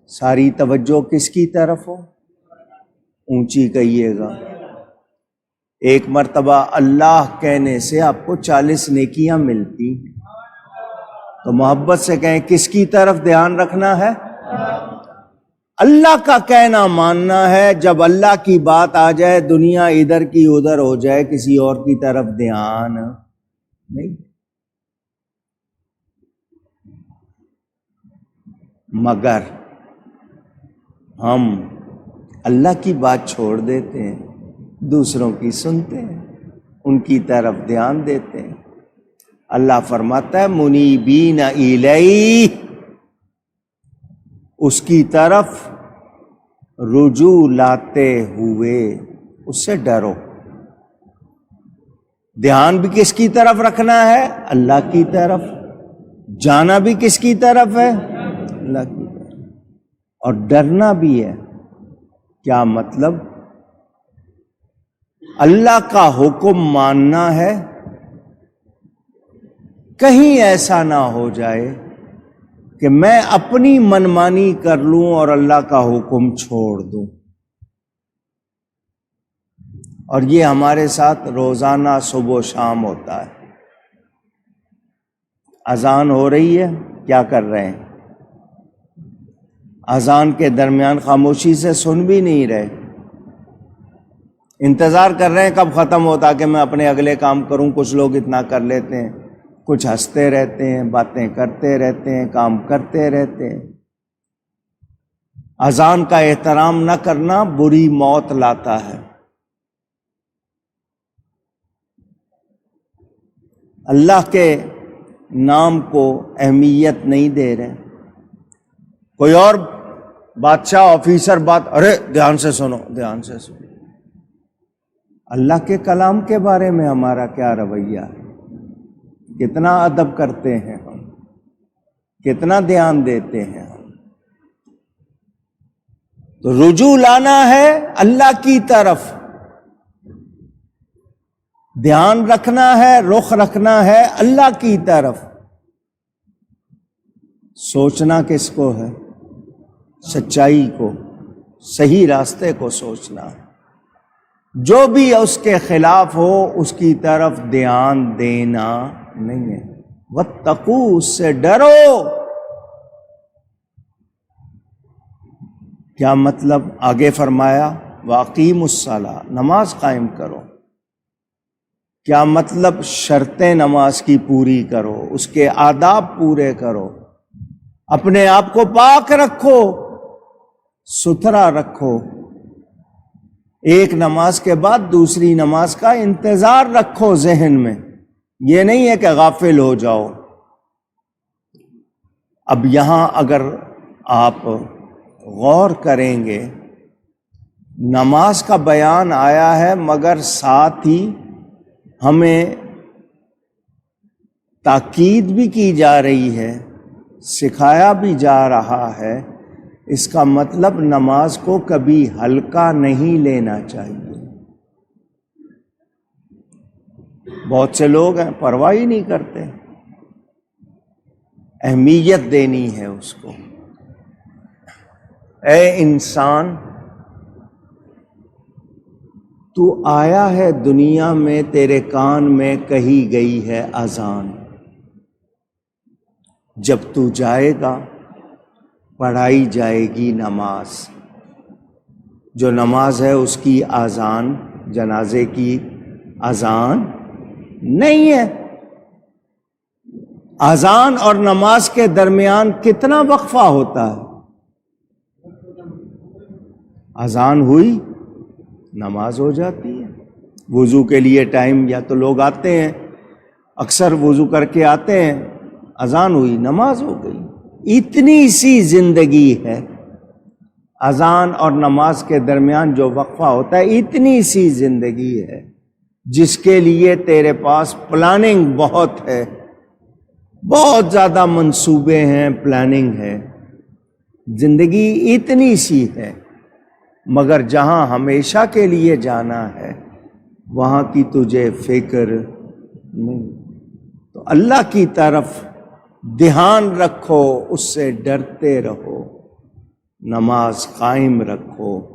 ساری توجہ کس کی طرف ہو؟ اونچی کہیے گا۔ ایک مرتبہ اللہ کہنے سے آپ کو 40 نیکیاں ملتی، تو محبت سے کہیں کس کی طرف دھیان رکھنا ہے؟ اللہ کا کہنا ماننا ہے۔ جب اللہ کی بات آ جائے دنیا ادھر کی ادھر ہو جائے، کسی اور کی طرف دھیان نہیں۔ مگر ہم اللہ کی بات چھوڑ دیتے ہیں، دوسروں کی سنتے ہیں، ان کی طرف دھیان دیتے ہیں۔ اللہ فرماتا ہے منیبین الیہ، اس کی طرف رجوع لاتے ہوئے اس سے ڈرو۔ دھیان بھی کس کی طرف رکھنا ہے؟ اللہ کی طرف۔ جانا بھی کس کی طرف ہے؟ اللہ کی طرف۔ اور ڈرنا بھی ہے۔ کیا مطلب؟ اللہ کا حکم ماننا ہے، کہیں ایسا نہ ہو جائے کہ میں اپنی منمانی کر لوں اور اللہ کا حکم چھوڑ دوں۔ اور یہ ہمارے ساتھ روزانہ صبح و شام ہوتا ہے۔ اذان ہو رہی ہے، کیا کر رہے ہیں؟ اذان کے درمیان خاموشی سے سن بھی نہیں رہے، انتظار کر رہے ہیں کب ختم ہوتا کہ میں اپنے اگلے کام کروں۔ کچھ لوگ اتنا کر لیتے ہیں، کچھ ہنستے رہتے ہیں، باتیں کرتے رہتے ہیں، کام کرتے رہتے ہیں۔ اذان کا احترام نہ کرنا بری موت لاتا ہے۔ اللہ کے نام کو اہمیت نہیں دے رہے۔ کوئی اور بادشاہ آفیسر بات، ارے دھیان سے سنو، دھیان سے سنو۔ اللہ کے کلام کے بارے میں ہمارا کیا رویہ ہے؟ کتنا ادب کرتے ہیں ہم، کتنا دھیان دیتے ہیں ہم۔ تو رجوع لانا ہے اللہ کی طرف، دھیان رکھنا ہے، رخ رکھنا ہے اللہ کی طرف۔ سوچنا کس کو ہے؟ سچائی کو، صحیح راستے کو سوچنا ہے۔ جو بھی اس کے خلاف ہو اس کی طرف دھیان دینا نہیں ہے۔ واتقوا، اس سے ڈرو۔ کیا مطلب؟ آگے فرمایا واقیموا الصلاۃ، نماز قائم کرو۔ کیا مطلب؟ شرطیں نماز کی پوری کرو، اس کے آداب پورے کرو، اپنے آپ کو پاک رکھو، ستھرا رکھو۔ ایک نماز کے بعد دوسری نماز کا انتظار رکھو ذہن میں، یہ نہیں ہے کہ غافل ہو جاؤ۔ اب یہاں اگر آپ غور کریں گے، نماز کا بیان آیا ہے مگر ساتھ ہی ہمیں تاکید بھی کی جا رہی ہے، سکھایا بھی جا رہا ہے۔ اس کا مطلب نماز کو کبھی ہلکا نہیں لینا چاہیے۔ بہت سے لوگ ہیں پرواہ ہی نہیں کرتے، اہمیت دینی ہے اس کو۔ اے انسان، تو آیا ہے دنیا میں، تیرے کان میں کہی گئی ہے اذان۔ جب تو جائے گا پڑھائی جائے گی نماز۔ جو نماز ہے اس کی اذان جنازے کی اذان نہیں ہے۔ اذان اور نماز کے درمیان کتنا وقفہ ہوتا ہے؟ اذان ہوئی نماز ہو جاتی ہے۔ وضو کے لیے ٹائم، یا تو لوگ آتے ہیں اکثر وضو کر کے آتے ہیں، اذان ہوئی نماز ہو گئی۔ اتنی سی زندگی ہے، اذان اور نماز کے درمیان جو وقفہ ہوتا ہے اتنی سی زندگی ہے، جس کے لیے تیرے پاس پلاننگ بہت ہے، بہت زیادہ منصوبے ہیں، پلاننگ ہے۔ زندگی اتنی سی ہے، مگر جہاں ہمیشہ کے لیے جانا ہے وہاں کی تجھے فکر نہیں۔ تو اللہ کی طرف دھیان رکھو، اس سے ڈرتے رہو۔ نماز قائم رکھو.